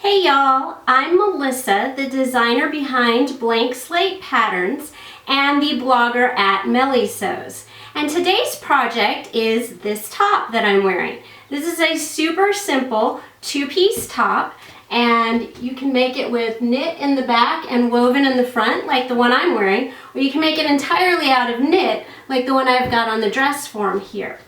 Hey y'all, I'm Melissa, the designer behind Blank Slate Patterns and the blogger at Melly Sews. And today's project is this top that I'm wearing. This is a super simple two-piece top, and you can make it with knit in the back and woven in the front like the one I'm wearing, or you can make it entirely out of knit like the one I've got on the dress form here.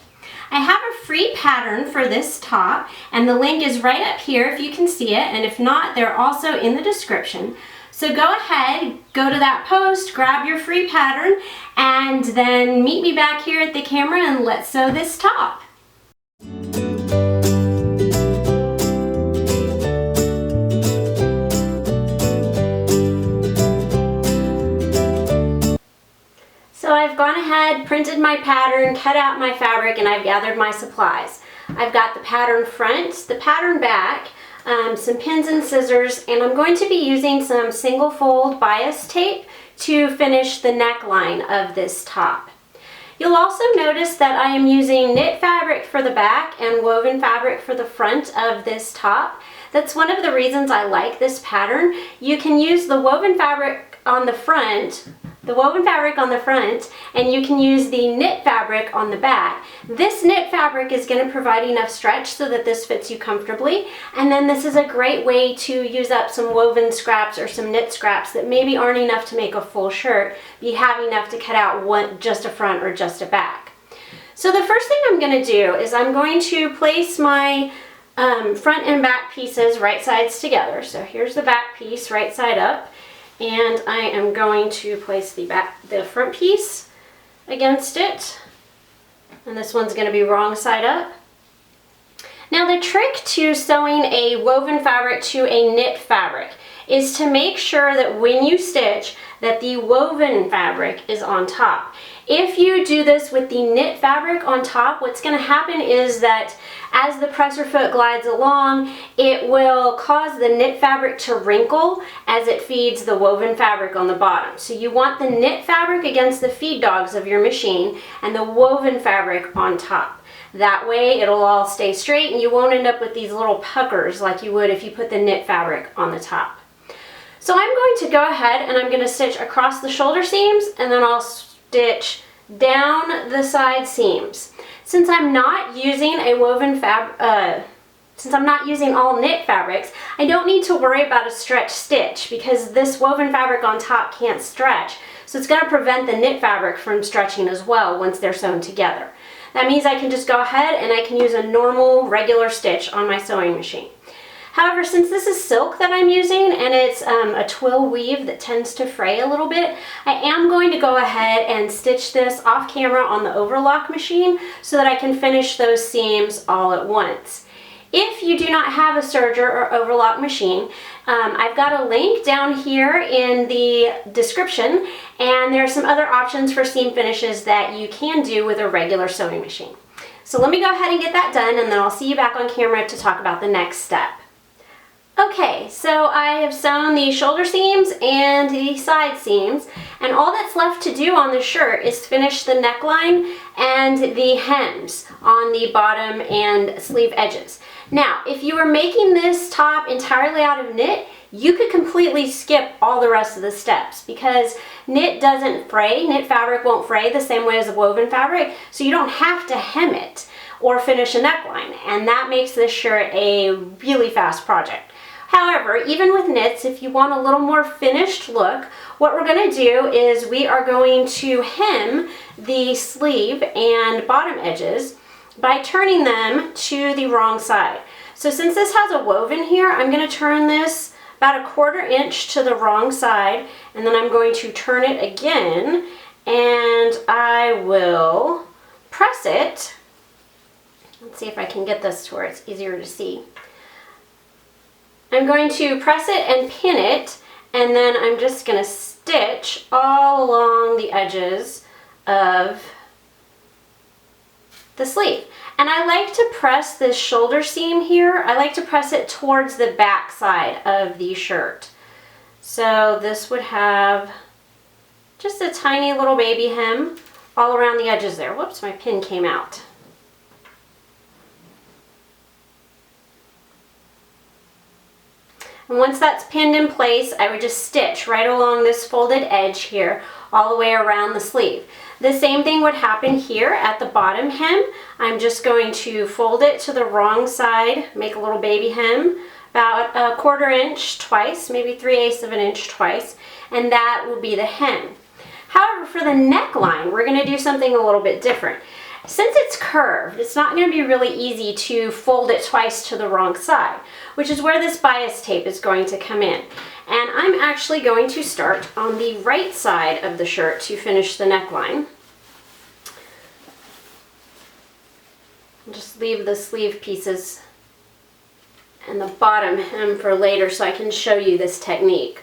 I have a free pattern for this top, and the link is right up here if you can see it, and if not, they're also in the description. So go ahead, go to that post, grab your free pattern, and then meet me back here at the camera and let's sew this top. So I've gone ahead, printed my pattern, cut out my fabric, and I've gathered my supplies. I've got the pattern front, the pattern back, some pins and scissors, and I'm going to be using some single fold bias tape to finish the neckline of this top. You'll also notice that I am using knit fabric for the back and woven fabric for the front of this top. That's one of the reasons I like this pattern. You can use the woven fabric on the front, and you can use the knit fabric on the back. This knit fabric is going to provide enough stretch so that this fits you comfortably, and then this is a great way to use up some woven scraps or some knit scraps that maybe aren't enough to make a full shirt, but you have enough to cut out just a front or just a back. So the first thing I'm going to do is I'm going to place my front and back pieces right sides together. So here's the back piece right side up, and I am going to place the front piece against it, and this one's going to be wrong side up. Now the trick to sewing a woven fabric to a knit fabric is to make sure that when you stitch that the woven fabric is on top. If you do this with the knit fabric on top, what's going to happen is that as the presser foot glides along, it will cause the knit fabric to wrinkle as it feeds the woven fabric on the bottom. So you want the knit fabric against the feed dogs of your machine and the woven fabric on top. That way it'll all stay straight and you won't end up with these little puckers like you would if you put the knit fabric on the top. So I'm going to go ahead and I'm going to stitch across the shoulder seams, and then I'll stitch down the side seams. Since I'm not using a woven since I'm not using all knit fabrics, I don't need to worry about a stretch stitch because this woven fabric on top can't stretch. So it's going to prevent the knit fabric from stretching as well once they're sewn together. That means I can just go ahead and I can use a normal regular stitch on my sewing machine. However, since this is silk that I'm using and it's a twill weave that tends to fray a little bit, I am going to go ahead and stitch this off camera on the overlock machine so that I can finish those seams all at once. If you do not have a serger or overlock machine, I've got a link down here in the description, and there are some other options for seam finishes that you can do with a regular sewing machine. So let me go ahead and get that done, and then I'll see you back on camera to talk about the next step. Okay, so I have sewn the shoulder seams and the side seams, and all that's left to do on the shirt is finish the neckline and the hems on the bottom and sleeve edges. Now, if you were making this top entirely out of knit, you could completely skip all the rest of the steps because knit doesn't fray, knit fabric won't fray the same way as a woven fabric, so you don't have to hem it or finish a neckline, and that makes this shirt a really fast project. However, even with knits, if you want a little more finished look, what we're going to do is we are going to hem the sleeve and bottom edges by turning them to the wrong side. So since this has a woven here, I'm going to turn this about 1/4 inch to the wrong side, and then I'm going to turn it again, and I will press it. Let's see if I can get this to where it's easier to see. I'm going to press it and pin it, and then I'm just going to stitch all along the edges of the sleeve. And I like to press this shoulder seam here, I like to press it towards the back side of the shirt. So this would have just a tiny little baby hem all around the edges there. Whoops, my pin came out. And once that's pinned in place, I would just stitch right along this folded edge here, all the way around the sleeve. The same thing would happen here at the bottom hem. I'm just going to fold it to the wrong side, make a little baby hem, about 1/4 inch twice, maybe 3/8 of an inch twice, and that will be the hem. However, for the neckline, we're going to do something a little bit different. Since it's curved, it's not going to be really easy to fold it twice to the wrong side, which is where this bias tape is going to come in. And I'm actually going to start on the right side of the shirt to finish the neckline. I'll just leave the sleeve pieces and the bottom hem for later so I can show you this technique.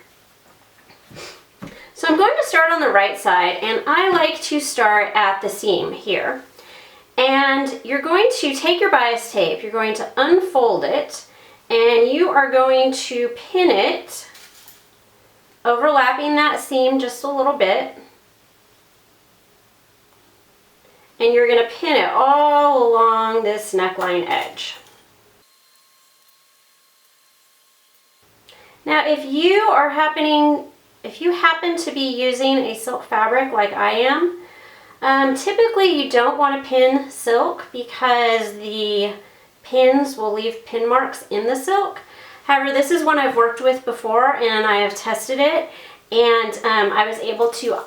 So I'm going to start on the right side, and I like to start at the seam here. And you're going to take your bias tape, you're going to unfold it, and you are going to pin it, overlapping that seam just a little bit. And you're going to pin it all along this neckline edge. Now if you happen to be using a silk fabric like I am, typically you don't want to pin silk because the pins will leave pin marks in the silk. However, this is one I've worked with before and I have tested it, and I was able to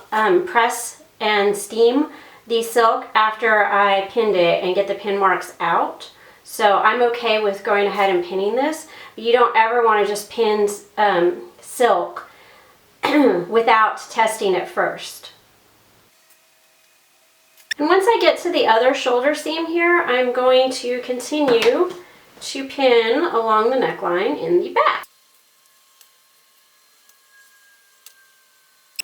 press and steam the silk after I pinned it and get the pin marks out. So I'm okay with going ahead and pinning this, but you don't ever want to just pin silk without testing it first. And once I get to the other shoulder seam here, I'm going to continue to pin along the neckline in the back.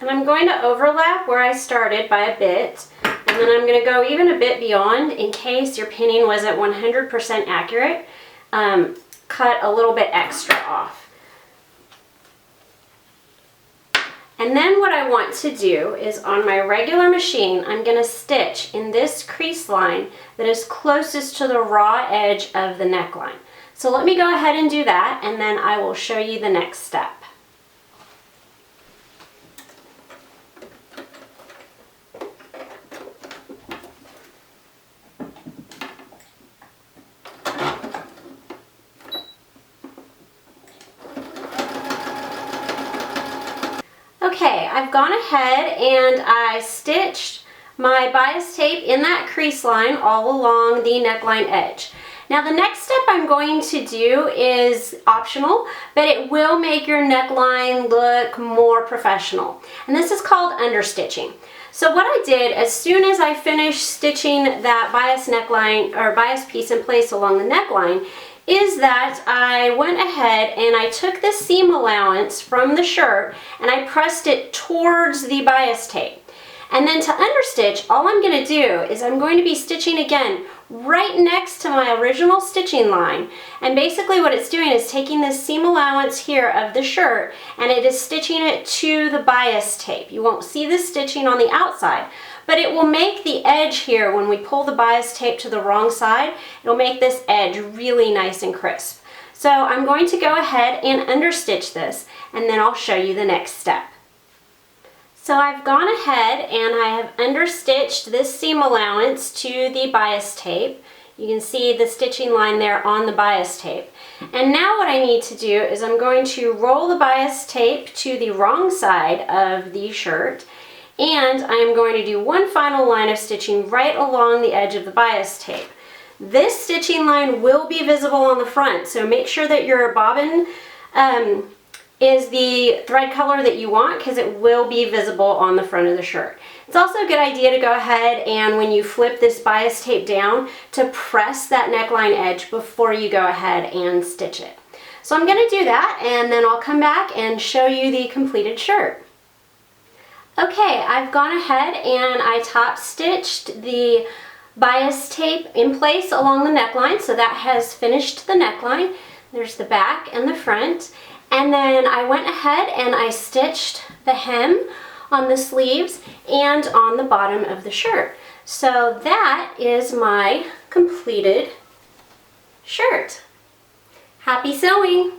And I'm going to overlap where I started by a bit, and then I'm going to go even a bit beyond in case your pinning wasn't 100% accurate. Cut a little bit extra off. And then what I want to do is on my regular machine, I'm going to stitch in this crease line that is closest to the raw edge of the neckline. So let me go ahead and do that, and then I will show you the next step. Okay, I've gone ahead and I stitched my bias tape in that crease line all along the neckline edge. Now the next step I'm going to do is optional, but it will make your neckline look more professional. And this is called understitching. So what I did, as soon as I finished stitching that bias neckline or bias piece in place along the neckline, is that I went ahead and I took the seam allowance from the shirt and I pressed it towards the bias tape. And then to understitch, all I'm going to do is I'm going to be stitching again right next to my original stitching line. And basically what it's doing is taking this seam allowance here of the shirt and it is stitching it to the bias tape. You won't see the stitching on the outside, but it will make the edge here, when we pull the bias tape to the wrong side, it'll make this edge really nice and crisp. So I'm going to go ahead and understitch this, and then I'll show you the next step. So I've gone ahead and I have understitched this seam allowance to the bias tape. You can see the stitching line there on the bias tape. And now what I need to do is I'm going to roll the bias tape to the wrong side of the shirt, and I'm going to do one final line of stitching right along the edge of the bias tape. This stitching line will be visible on the front, so make sure that your bobbin is the thread color that you want, because it will be visible on the front of the shirt. It's also a good idea to go ahead and when you flip this bias tape down to press that neckline edge before you go ahead and stitch it. So I'm going to do that, and then I'll come back and show you the completed shirt. Okay, I've gone ahead and I top stitched the bias tape in place along the neckline, so that has finished the neckline. There's the back and the front. And then I went ahead and I stitched the hem on the sleeves and on the bottom of the shirt. So that is my completed shirt. Happy sewing!